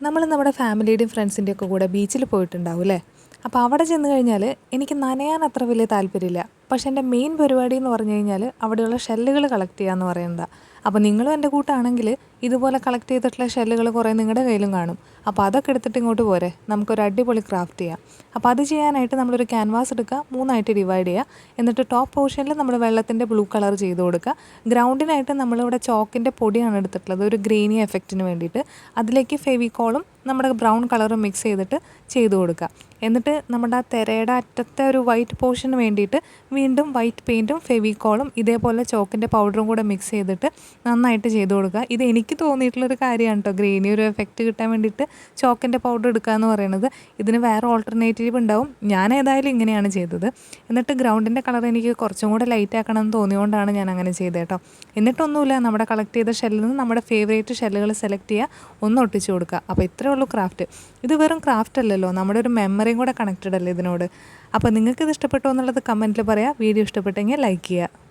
നമ്മൾ നമ്മുടെ ഫാമിലിയുടെയും ഫ്രണ്ട്സിൻ്റെയും ഒക്കെ കൂടെ ബീച്ചിൽ പോയിട്ടുണ്ടാവും അല്ലേ? അപ്പോൾ അവിടെ ചെന്ന് കഴിഞ്ഞാൽ എനിക്ക് നനയാൻ അത്ര വലിയ താല്പര്യമില്ല. പക്ഷേ എൻ്റെ മെയിൻ പരിപാടി എന്ന് പറഞ്ഞു കഴിഞ്ഞാൽ അവിടെയുള്ള ഷെല്ലുകൾ കളക്ട് ചെയ്യുക എന്ന് പറയുന്നതാണ്. അപ്പോൾ നിങ്ങളും എൻ്റെ കൂട്ടാണെങ്കിൽ ഇതുപോലെ കളക്ട് ചെയ്തിട്ടുള്ള ഷെല്ലുകൾ കുറേ നിങ്ങളുടെ കയ്യിലും കാണും. അപ്പോൾ അതൊക്കെ എടുത്തിട്ട് ഇങ്ങോട്ട് പോരെ, നമുക്കൊരു അടിപൊളി ക്രാഫ്റ്റ് ചെയ്യാം. അപ്പോൾ അത് ചെയ്യാനായിട്ട് നമ്മളൊരു ക്യാൻവാസ് എടുക്കുക, 3ആയിട്ട് ഡിവൈഡ് ചെയ്യുക. എന്നിട്ട് ടോപ്പ് പോർഷനിൽ നമ്മൾ വെള്ളത്തിൻ്റെ ബ്ലൂ കളർ ചെയ്ത് കൊടുക്കുക. ഗ്രൗണ്ടിനായിട്ട് നമ്മളിവിടെ ചോക്കിൻ്റെ പൊടിയാണ് എടുത്തിട്ടുള്ളത്, ഒരു ഗ്രെയിനി എഫക്റ്റിന് വേണ്ടിയിട്ട്. അതിലേക്ക് ഫെവിക്കോളും നമ്മുടെ ബ്രൗൺ കളറും മിക്സ് ചെയ്തിട്ട് ചെയ്ത് കൊടുക്കുക. എന്നിട്ട് നമ്മുടെ ആ തിരയുടെ അറ്റത്തെ ഒരു വൈറ്റ് പോർഷന് വേണ്ടിയിട്ട് വീണ്ടും വൈറ്റ് പെയിൻറ്റും ഫെവിക്കോളും ഇതേപോലെ ചോക്കിൻ്റെ പൗഡറും കൂടെ മിക്സ് ചെയ്തിട്ട് നന്നായിട്ട് ചെയ്ത് കൊടുക്കുക. ഇത് എനിക്ക് തോന്നിയിട്ടുള്ളൊരു കാര്യമാണ് കേട്ടോ, ഗ്രീനി ഒരു എഫക്റ്റ് കിട്ടാൻ വേണ്ടിയിട്ട് ചോക്കിൻ്റെ പൗഡർ എടുക്കുക എന്ന് പറയുന്നത്. ഇതിന് വേറെ ഓൾട്ടർനേറ്റീവ് ഉണ്ടാവും, ഞാൻ ഏതായാലും ഇങ്ങനെയാണ് ചെയ്തത്. എന്നിട്ട് ഗ്രൗണ്ടിൻ്റെ കളർ എനിക്ക് കുറച്ചും കൂടെ ലൈറ്റ് ആക്കണം എന്ന് തോന്നിയുകൊണ്ടാണ് ഞാൻ അങ്ങനെ ചെയ്തത് കേട്ടോ. എന്നിട്ടൊന്നുമില്ല, നമ്മുടെ കളക്ട് ചെയ്ത ഷെല്ലിൽ നിന്ന് നമ്മുടെ ഫേവറേറ്റ് ഷെല്ലുകൾ സെലക്ട് ചെയ്യുക, ഒന്ന് ഒട്ടിച്ച് കൊടുക്കുക. അപ്പോൾ ഇത്രയേ ഉള്ളൂ ക്രാഫ്റ്റ്. ഇത് വെറും ക്രാഫ്റ്റ് അല്ലല്ലോ, നമ്മുടെ ഒരു മെമ്മറിയും കൂടെ കണക്റ്റഡ് അല്ലേ ഇതിനോട്. അപ്പോൾ നിങ്ങൾക്കിത് ഇഷ്ടപ്പെട്ടോ എന്നുള്ളത് കമൻറ്റിൽ പറയാം. വീഡിയോ ഇഷ്ടപ്പെട്ടെങ്കിൽ ലൈക്ക് ചെയ്യുക.